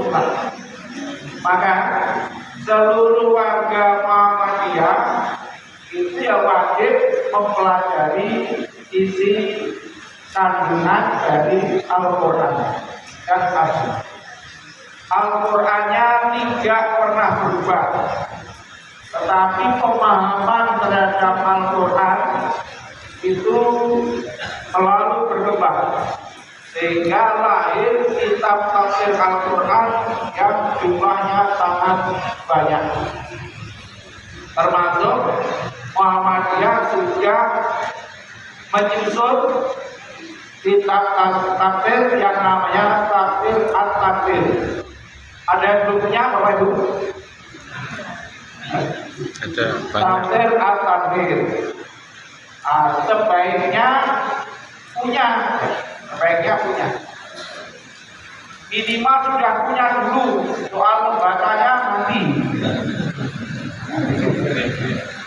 Ustaz. Maka seluruh warga Muhammadiyah itu ya wajib mempelajari isi kandungan dari Al-Quran dan As-Sunnah. Al-Qurannya tidak pernah berubah, tetapi pemahaman terhadap Al-Quran itu selalu berkembang, sehingga lahir kitab tafsir Al-Quran yang jumlahnya sangat banyak. Termasuk Muhammadiyah sudah menyusun kitab tafsir yang namanya Tafsir At-Tafsir. Ada yang belum punya, Bapak Ibu? Ada banyak. Tafsir At-Tafsir. Sebaiknya punya. Minimal sudah punya dulu, soal membacanya nanti.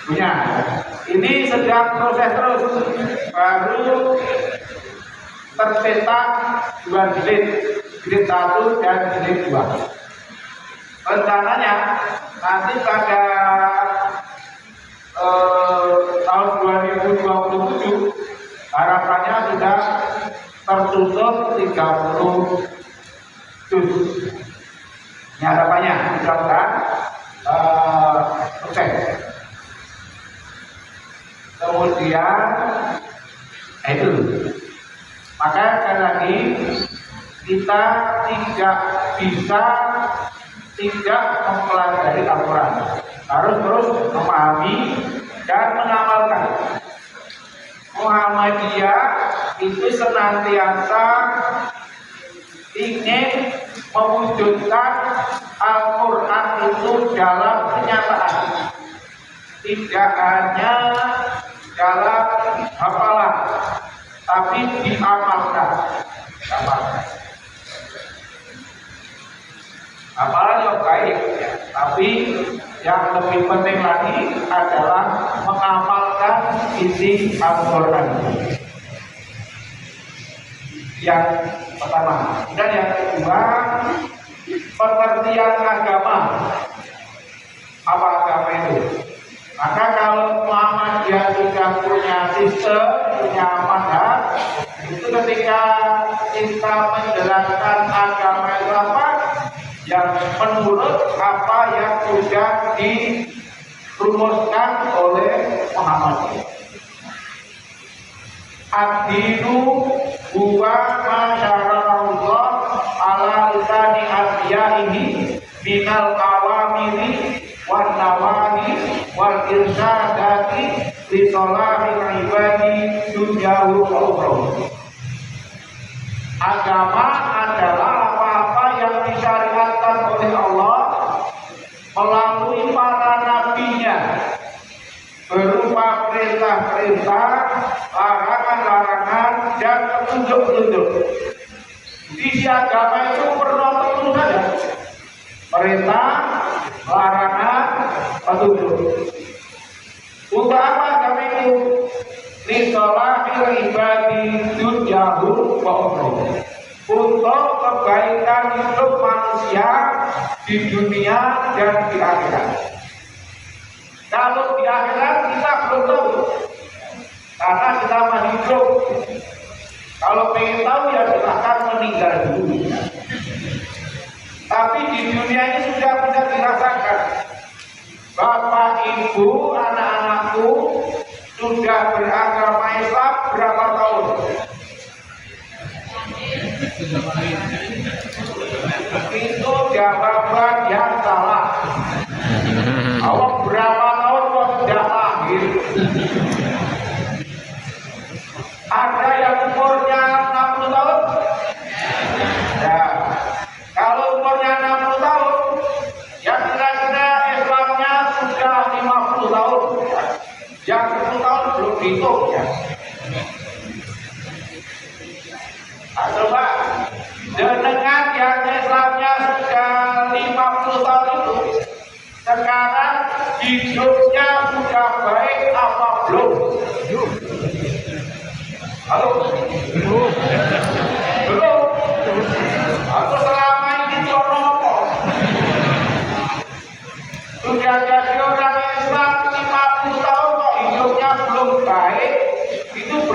Punya. Ini sedang proses terus, baru tercetak 2 jilid 1 dan jilid 2. Rencananya nanti pada tahun 2027 harapannya sudah tersusun 30 juz. Ini harapannya, mudah-mudahan oke. Kemudian itu, maka sekali lagi kita tidak bisa tidak mempelajari Al-Quran, harus terus memahami dan mengamalkan. Muhammadiyah itu senantiasa ingin mewujudkan Al-Quran itu dalam kenyataan, tidak hanya dalam hafalan, tapi diamalkan. Hafalan yang baik, ya. Tapi yang lebih penting lagi adalah mengamalkan isi Al-Quran. Yang pertama. Dan yang kedua, pengertian agama. Apa agama itu? Maka kalau Muhammadiyah sudah punya sistem, punya manhaj, itu ketika kita menjelaskan agama itu apa, yang menurut apa yang sudah dirumuskan oleh Muhammadiyah. Ad-dinu huwa ma syara'allah ala lisani anbiya'ihi minal awamiri wan nawahi wal irsyadati li sholahil ibadi dunyahu wa ukhrahu. Agama adalah apa-apa yang disyariatkan oleh Allah melalui para nabinya, berupa perintah-perintah, larangan-larangan, dan petunjuk-petunjuk. Isi agama itu tertentu saja: perintah, larangan, petunjuk. Untuk apa agama itu? Lisolahil ibadi dunyahu wa ukhrahu, untuk kebaikan hidup manusia di dunia dan di akhirat. Kalau di akhirat kita belum tahu, karena kita masih hidup. Kalau pengen tahu ya silahkan meninggal dulu. Tapi di dunia ini sudah bisa dirasakan. Bapak, ibu, anak-anakku sudah beragama Islam berapa tahun? Itu jawaban yang salah. Awak berapa tahun kok sudah lahir? Ada yang umurnya 60 tahun? Ya. Kalau umurnya 60 tahun, ya kira-kira Islamnya sudah 50 tahun. Yang 10 tahun belum dihitung ya. Coba dengan yang Islamnya sudah 50 tahun itu, sekarang hidupnya sudah baik apa belum? Halo? Belum. Aku selama ini jono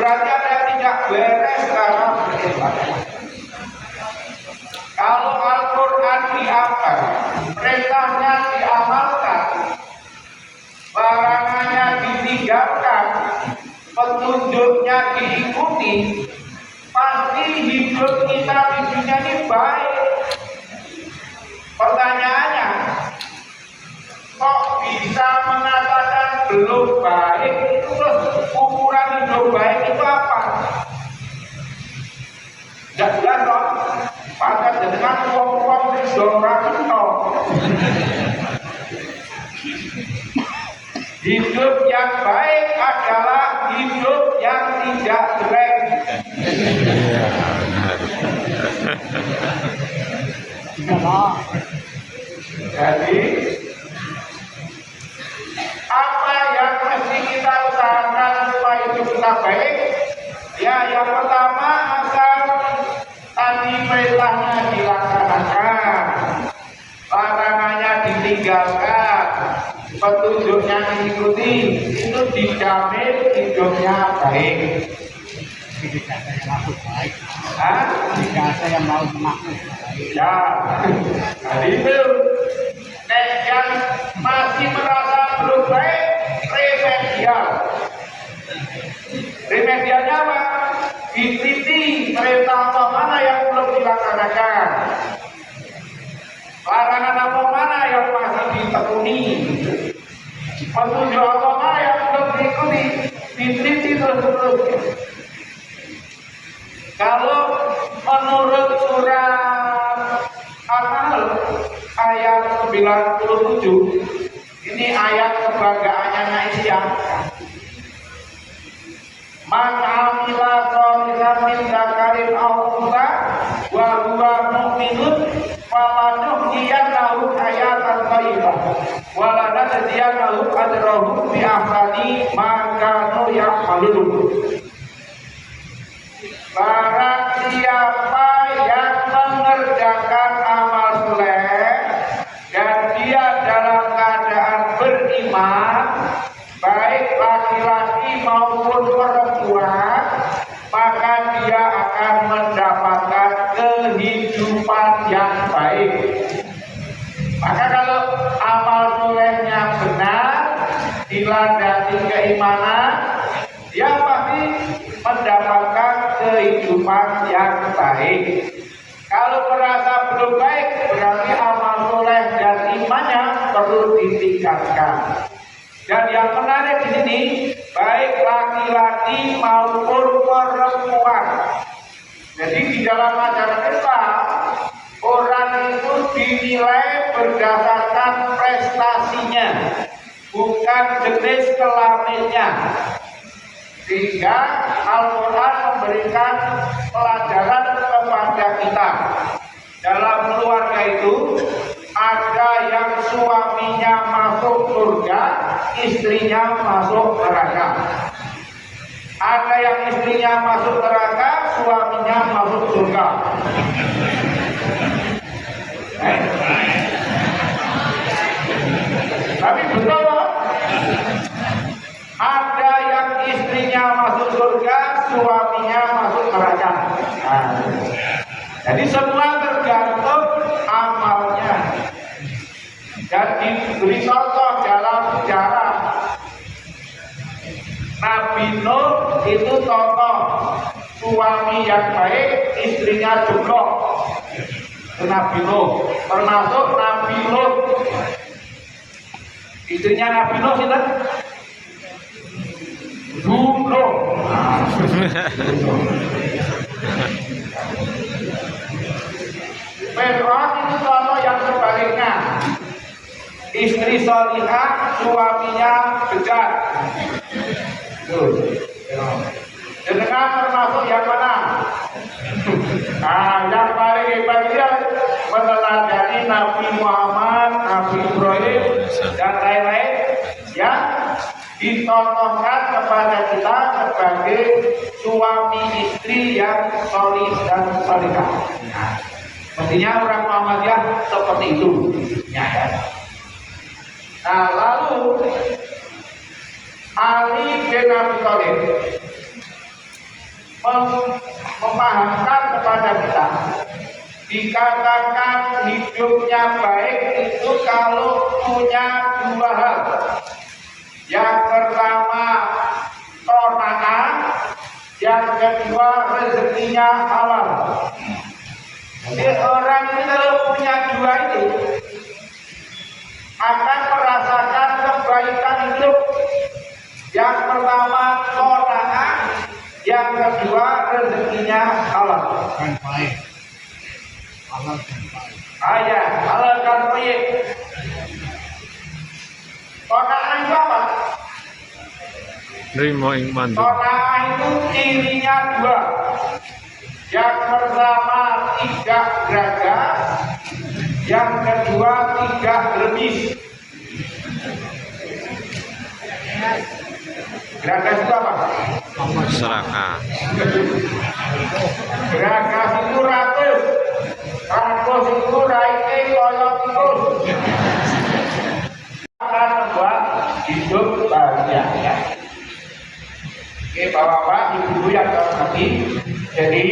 berarti ada yang tidak beres dalam beribadah. Kalau Al-Quran diamal, perintahnya diamalkan, larangannya ditinggalkan, petunjuknya diikuti, pasti hidup kita di dunia ini baik. Pertanyaannya, kok bisa mengatakan belum baik? Itu terus ukuran hidup baik itu apa? Tidak jelas loh. Pada dengan uang-uang di dorang itu. Hidup yang baik adalah hidup yang tidak jelek. Jadi apa yang mesti kita usahakan supaya hidup kita baik? Ya, yang pertama asal tadi perintahnya dilaksanakan, larangannya ditinggalkan, petunjuknya diikuti, itu dijamin hidupnya baik. Tidak ada yang maksud baik. Tidak ada yang mau maksud baik. Ya, jadi itu. Yang masih merasa belum baik, remedial. Remedialnya apa? Diteliti perintah apa mana yang belum dilaksanakan, larangan apa mana yang masih ditekuni, petunjuk apa mana yang belum diikuti, diteliti terus. Kalau menurut surat An-Nahl ayat 97, ini ayat kebanggaannya Aisyah. Man amila sholihan min dzakarin aw untha wa huwa mu'minun falanuhyiyannahu hayatan thayyibah wa lanajziyannahu ajrahum bi ahsani ma kanu ya'malun. Barang siapa yang mengerjakan amal soleh dan dia dalam keadaan beriman, baik laki-laki maupun perempuan, maka dia akan mendapatkan kehidupan yang baik. Maka kalau amal solehnya benar, dilandasi keimanan, dia pasti mendapatkan kehidupan yang baik. Kalau merasa belum baik, berarti amal soleh dan imannya perlu ditingkatkan. Dan yang menarik di sini, baik laki-laki maupun perempuan. Jadi di dalam ajaran Islam, orang itu dinilai berdasarkan prestasinya, bukan jenis kelaminnya. Sehingga Al-Quran memberikan pelajaran kepada kita. Dalam keluarga itu, ada yang suaminya masuk surga, istrinya masuk neraka. Ada yang istrinya masuk neraka, suaminya masuk surga. Tapi betul loh. Ada yang istrinya masuk surga, suaminya masuk neraka. Nah, jadi semua tergantung amalnya. Dan diberi contoh dalam sejarah. Nabi Nuh itu contoh suami yang baik, istrinya jomblo. Nabi Nuh, termasuk Nabi Lut. Istrinya Nabi Nuh sih, jomblo. Fir'aun itu contoh yang sebaliknya. Istri sholihah, suaminya bejat. Dengan termasuk yang mana? Nah, yang paling hebat dia meneladani Nabi Muhammad, Nabi Ibrahim, dan lain-lain yang dicontohkan kepada kita sebagai suami istri yang sholih dan sholihah. Mestinya orang Muhammadiyah seperti itu. Ya. Nah, lalu Ali bin Abi Thalib memahamkan kepada kita, dikatakan hidupnya baik itu kalau punya dua hal. Yang pertama qanaah, yang kedua rezekinya halal. Jadi orang ini kalau punya dua itu akan merasakan kebaikan hidup. Yang pertama qanaah, yang kedua rezekinya halal. Kan baik. Halal kan baik. Ya, halal kan baik. Qanaah itu apa? Nerima ing mantu. Qanaah itu cirinya dua. Yang pertama tidak geragas, yang kedua tidak lebih. Geragas itu apa? Serakah. Geragas itu ratus itu raike koyok terus. Akan membuat hidup bahagia ya. Oke, bapak-bapak, ibu-ibu yang terhormati, jadi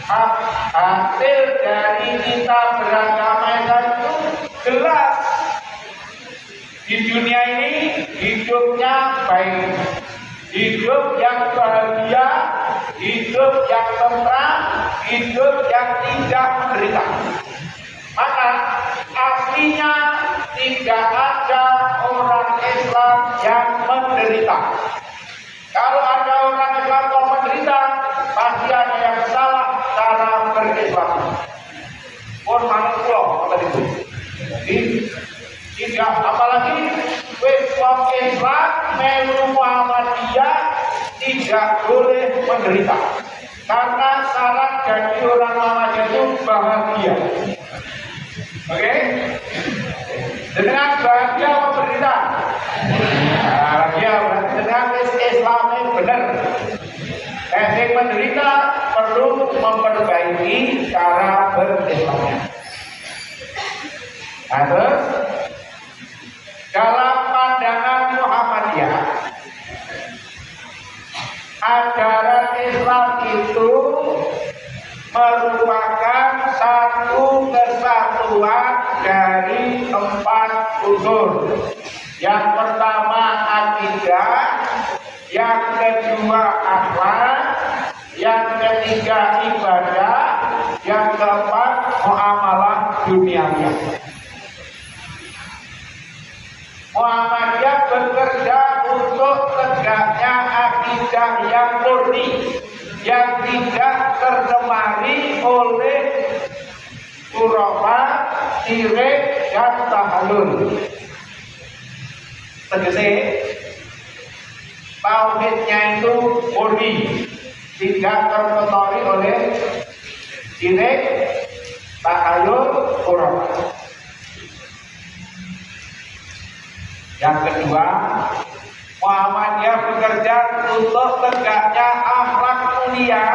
hasil dari kita beragama itu jelas. Di dunia ini hidupnya baik, hidup yang bahagia, hidup yang tentram, hidup yang tidak menderita. Maka aslinya tidak ada orang Islam yang menderita. Kalau ada orang Islam yang menderita, pasti ada yang salah cara berislam. Pun manusia kata itu. Jadi tidak, apalagi Islam melu Muhammadiyah tidak boleh menderita. Karena syarat jadi orang Muhammadiyah itu bahagia. Oke? Dengan bahagia apa menderita? Bahagia berarti dengan Islamnya benar. Yang menderita perlu memperbaiki cara berislamnya. Nah, terus dalam pandangan Muhammadiyah, ajaran Islam itu merupakan satu kesatuan dari 4 unsur. Yang pertama akidah, yang kedua akhlak, yang ketiga ibadah, yang keempat muamalah duniawi. Muhammadiyah bekerja untuk tegaknya akidah yang murni, yang tidak tercemari oleh khurafat, syirik, dan tahalul. Tegese tauhidnya itu murni, tidak terkotori oleh syirik, tahalul, khurafat. Yang kedua, Muhammadiyah bekerja untuk tegaknya akhlak mulia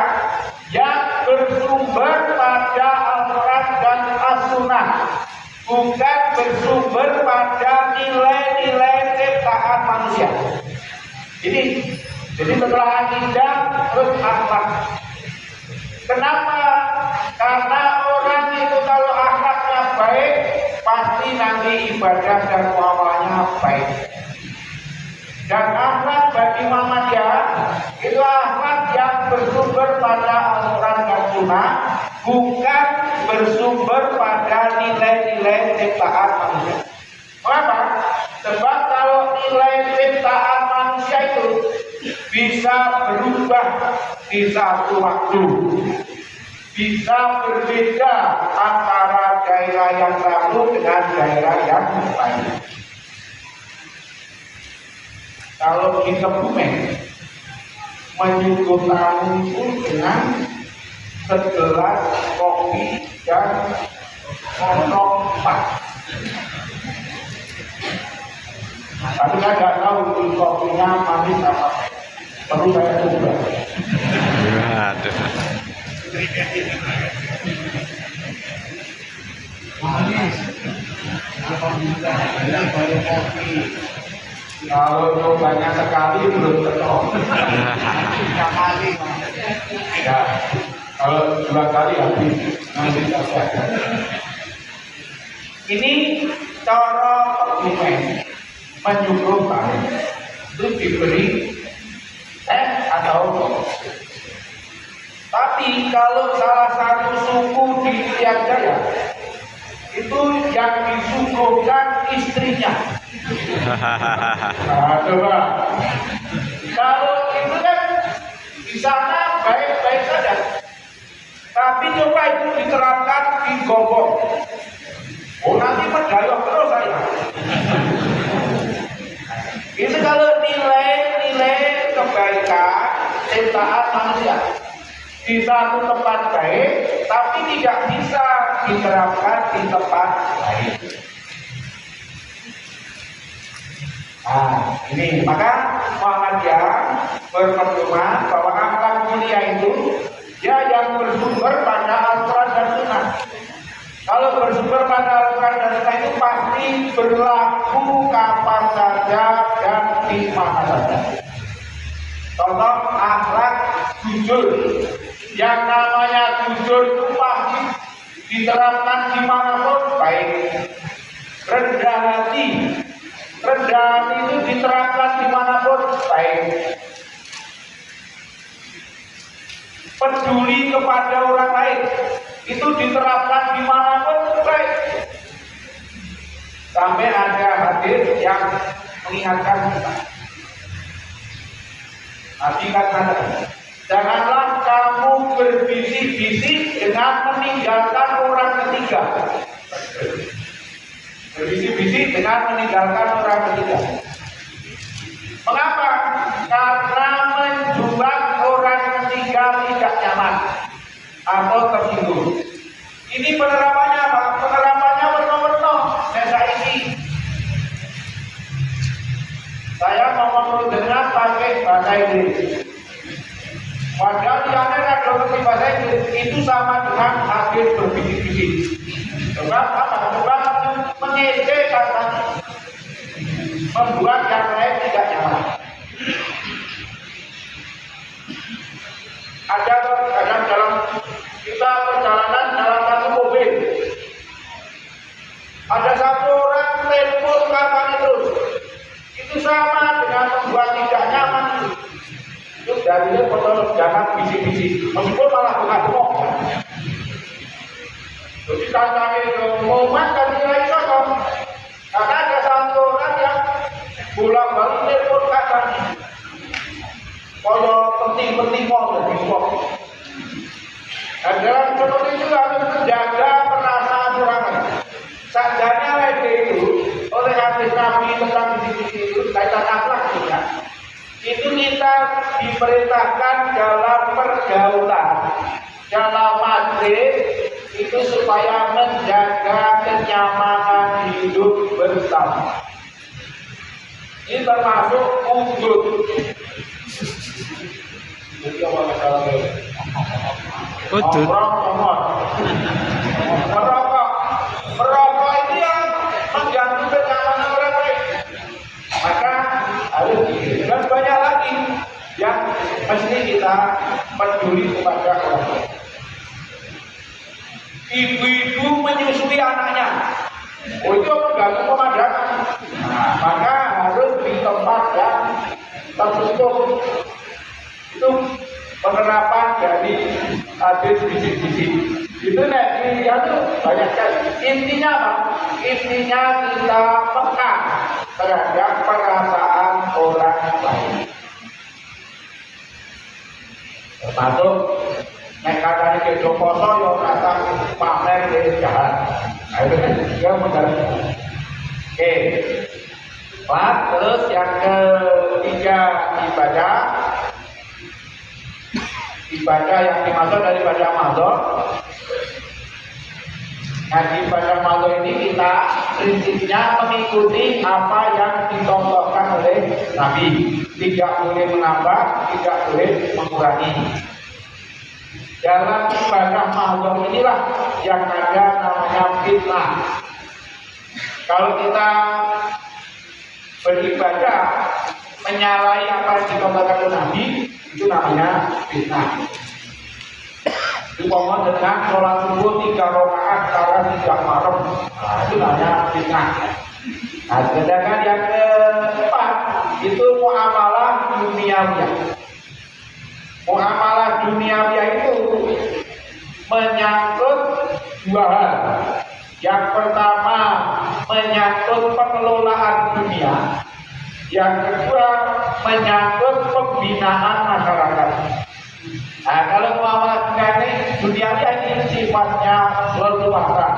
yang bersumber pada Al-Quran dan As-Sunnah, bukan bersumber pada nilai-nilai ciptaan manusia. Jadi setelah akidah terus akhlak. Kenapa? Karena orang itu kalau akhlaknya baik, pasti nanti ibadah dan muamalahnya baik. Dan akhlak bagi Muhammadiyah itu akhlak yang bersumber pada Al-Quran dan Sunnah, bukan bersumber pada nilai-nilai ciptaan manusia. Mengapa? Sebab kalau nilai ciptaan manusia itu bisa berubah di satu waktu, bisa berbeda antara daerah yang lalu dengan daerah yang lain. Kalau kita Kebumen menyuguh tamu itu dengan segelas kopi dan kosong 4. Tapi saya tidak tahu di kopinya manis apa. Perlu saya coba. Aduh. Manis. Alhamdulillah, ini baru kopi. Kalau nyobanya sekali belum ketol. 3 kali. Ya, kalau 2 kali habis nanti saja. Ini cara kebumen menyuguhkan itu diberi teh atau kopi. Tapi kalau salah satu suku di Irian Jaya itu yang disuguhkan istrinya. Nah, coba. Kalau itu kan di sana baik-baik saja. Tapi coba itu diterapkan di Gobok. Oh nanti mendayoh terus saya. Itu kalau nilai-nilai kebaikan ciptaan manusia di satu tempat baik, tapi tidak bisa diterapkan di tempat lain. Nah, ini maka Muhammadiyah berpedoman bahwa akhlak mulia itu ya yang bersumber pada Al-Quran dan Sunnah. Kalau bersumber pada Al-Quran dan Sunnah itu pasti berlaku kapan saja dan di mana saja. Contoh akhlak jujur. Yang namanya jujur itu pasti diterapkan dimanapun baik. Rendah hati itu diterapkan dimanapun baik. Peduli kepada orang lain itu diterapkan dimanapun baik. Sampai ada hadis yang mengingatkan kita. Nabi katakan, janganlah kamu berbisik-bisik dengan meninggalkan orang ketiga. Berbisik-bisik dengan meninggalkan orang ketiga. Mengapa? Karena membuat orang ketiga tidak nyaman atau tersinggung. Ini penerapannya apa? Penerapannya warna-warna. Saya ngomong dengan pakai bahasa Inggris. Padahal yang ada ngerti bahasa Inggris itu sama dengan hadir berbisik-bisik. Coba mengejek katanya, membuat yang lain tidak nyaman. Ada kadang dalam kita perjalanan dalam satu mobil, ada satu orang telepon kapan terus, itu sama dengan membuat tidak nyaman. Itu dalilnya potong jangan bisik-bisik, meskipun malah bengak-bengok. Jadi katanya momen kan nilai sosok, karena ada satu orang yang bolak-balik telepon katanya. Kalau penting-penting mau lebih kok. Dan dalam seperti itu harus menjaga perasaan orang lain. Sajanya lagi itu oleh hadis Nabi tentang bisik-bisik itu kaitan akhlak juga. Itu kita diperintahkan dalam pergaulan, dalam majlis itu supaya menjaga kenyamanan hidup bersama. Ini termasuk udut. Jadi apa masalahnya? Udut. Merokok itu yang mengganggu kenyamanan orang lain. Maka harus dan banyak lagi yang mesti kita peduli kepada orang lain. Ibu-ibu menyusui anaknya, oh itu mengganggu pemandangan. Nah, maka harus di tempat yang tertutup. Itu penerapan dari hadis bisik-bisik. Itu ya itu banyak sekali. Intinya apa? Intinya kita peka terhadap perasaan orang lain. Termasuk nek katanya ke poso yo rasa pamer ke jahat. Nah itu kan dia menjalani. Oke. Pak, terus yang ketiga ibadah yang dimaksud daripada Ramadan. Nah di ibadah Ramadan ini kita prinsipnya mengikuti apa yang dicontohkan oleh Nabi. Tidak boleh menambah, tidak boleh mengurangi. Dalam ibadah Ramadan inilah yang ada namanya fitnah. Kalau kita beribadah menyalahi apa yang dikatakan Nabi, itu namanya fitnah. Umpama dengan sholat subuh 3 rakaat karena tidak malam, nah, itu namanya fitnah. Nah, sedangkan yang keempat itu muamalah duniawiyah. Muamalah duniawiyah itu menyangkut 2 hal. Yang pertama menyangkut pengelolaan dunia. Yang kedua menyangkut pembinaan masyarakat. Nah, kalau muamalah duniawiyah ini sifatnya leluasa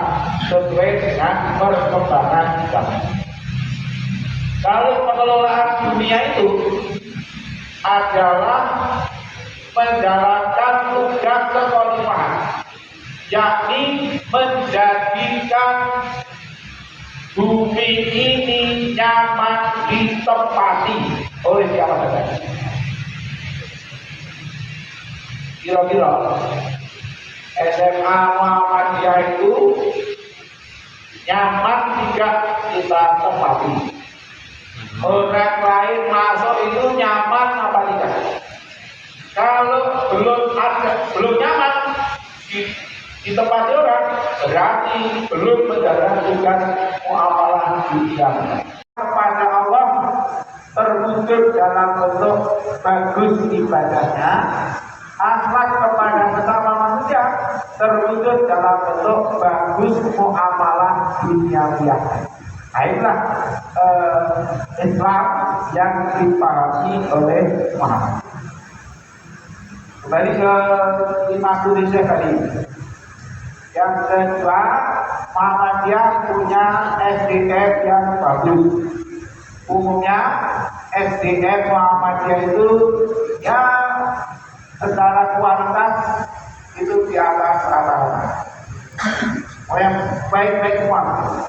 sesuai dengan perkembangan zaman. Kalau pengelolaan dunia itu adalah menjalankan tugas kekhalifahan, yakni menjadikan bumi ini nyaman ditempati oleh siapa saja. Kira-kira SMA Muhammadiyah itu nyaman tidak kita tempati. Orang lain masuk itu nyaman apa tidak? Kalau belum nyaman di tempat orang, berarti belum menjalankan tugas muamalah dunia. Kepada Allah terwujud dalam bentuk bagus ibadahnya, akhlak kepada sesama manusia terwujud dalam bentuk bagus muamalah duniawiyah. Inilah Islam yang dipahami oleh Muhammad. Kembali ke Imam Indonesia tadi. Yang kedua, Muhammadiyah punya SDM yang bagus. Umumnya SDM Muhammadiyah itu ya secara kualitas itu di atas rata-rata. Oh, yang baik-baik semua,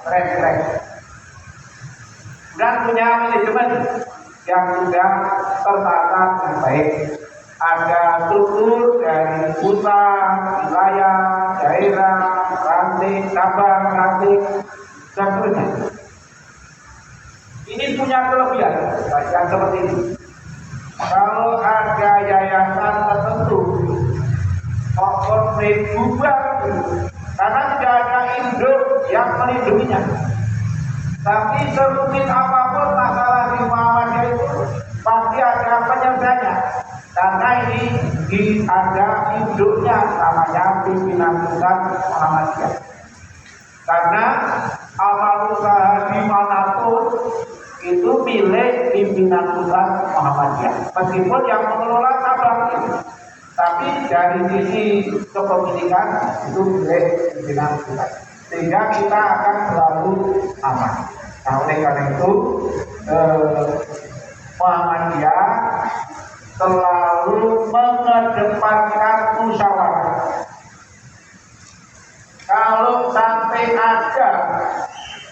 keren-keren. Dan punya manajemen yang sudah tertata dengan baik. Ada struktur dari pusat, wilayah, daerah, ranting, cabang, ranting, dan seterusnya. Ini punya kelebihan yang seperti ini. Kalau ada yayasan tertentu, konflik bubar, karena tidak ada induk yang melindunginya. Tapi serumit apapun masalah di Muhammadiyah itu pasti ada penyelesaiannya. Karena ini ada induknya namanya pimpinan pusat Muhammadiyah. Karena amal usaha dimanapun itu milik pimpinan pusat Muhammadiyah. Meskipun yang mengelola cabang itu, tapi dari sisi kepemilikan itu milik pimpinan pusat. Sehingga kita akan selalu aman. Nah, oleh karena itu Muhammadiyah selalu mengedepankan musyawarah. Kalau sampai ada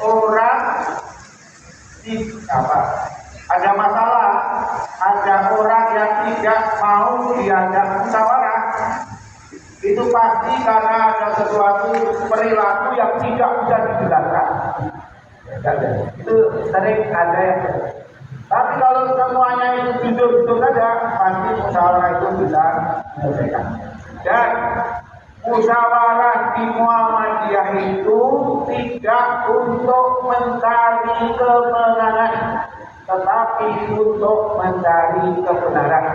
orang ada masalah, ada orang yang tidak mau diajak musyawarah, itu pasti karena ada sesuatu perilaku yang tidak bisa dijelaskan. Itu sering ada yang. Tapi kalau semuanya itu jujur-jujur saja, pasti musyawarah itu bisa menyelesaikan. Dan musyawarah di Muhammadiyah itu tidak untuk mencari kemenangan, tetapi untuk mencari kebenaran.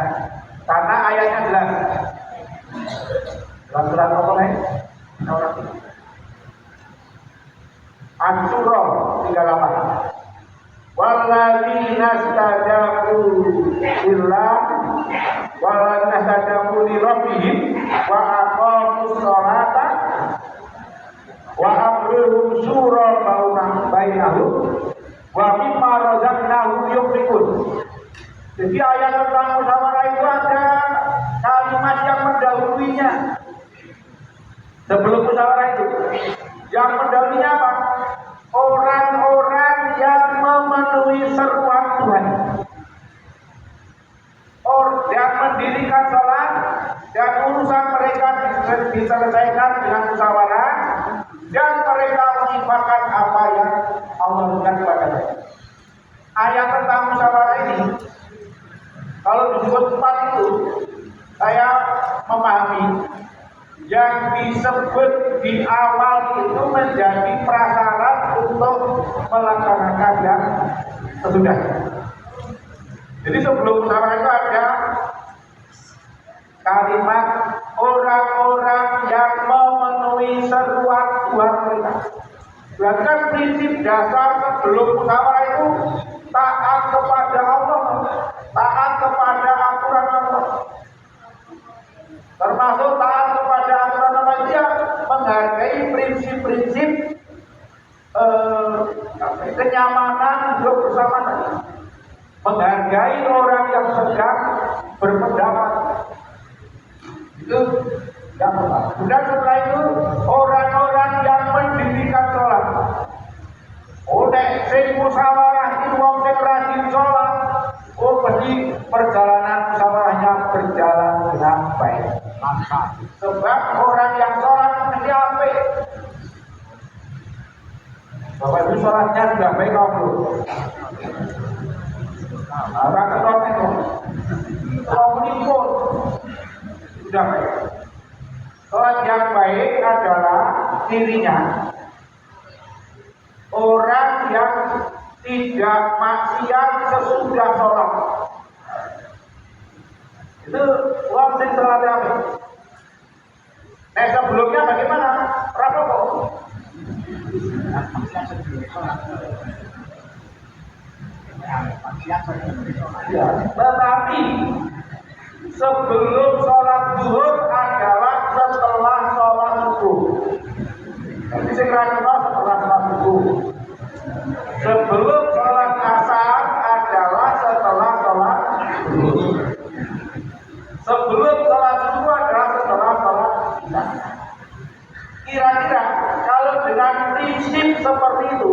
Karena ayatnya jelas. Dalam surat apa? An-Surah 38. Walladzina istajabu lillah walladzina istajabu li rabbihim wa aqamus sholata wa amruhum syura bainahum wa mimma razaqnahum yunfiqun. Jadi ayat tentang musyawarah itu ada kalimat yang mendahulunya. Sebelum musyawarah itu, yang mendahulunya apa? Orang-orang yang memenuhi seruan Tuhan, yang mendirikan salat dan urusan mereka diselesaikan dengan musyawarah, dan mereka menginfakkan apa yang Allah berikan kepada mereka. ayat tentang musyawarah ini, kalau disebut 4 itu, saya memahami yang disebut di awal itu menjadi prasyarat untuk melaksanakan yang sesudah. Jadi sebelum musyawarah itu ada kalimat orang-orang yang memenuhi seruan Tuhan mereka. Berarti kan prinsip dasar sebelum musyawarah itu taat kepada Allah, taat kepada aturan Allah. Termasuk taat kepada aturan manusia, menghargai prinsip-prinsip kenyamanan hidup bersama, menghargai orang yang sedang berpendapat. Itu yang pertama. Kemudian setelah itu orang-orang yang mendirikan sholat. Oh, nek sing musyawarah itu wong sing rajin sholat. Oh, berarti perjalanan musyawarahnya berjalan dengan baik. lancar. Sebab orang yang sholat mesti apik. Bapak Ibu sholatnya sudah baik kok belum? Apa ketok itu? Kalau menipun sudah baik. Sholat yang baik adalah dirinya orang yang tidak maksiat sesudah sholat. Itu orang yang sholat apa? Nah sebelumnya bagaimana? Berapa kok? Ya, tetapi sebelum sholat zuhur adalah setelah sholat subuh. Jadi segera setelah sholat subuh. Sebelum sholat asar adalah setelah sholat subuh. Sebelum sholat subuh adalah setelah sholat isya. Kira-kira kalau dengan prinsip seperti itu,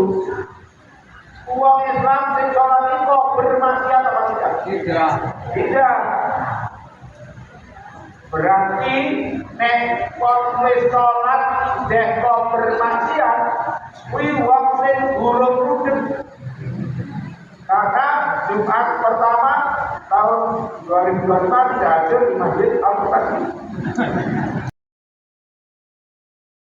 uang Islam sing sholat itu bermaksiat apa tidak? Tidak. Tidak. Berarti nek wong wis sholat dek kok bermaksiat, kuwi wong sing gurung rudeng. Karena Jumat pertama tahun 2025 tidak hadir di Masjid Al-Fatih.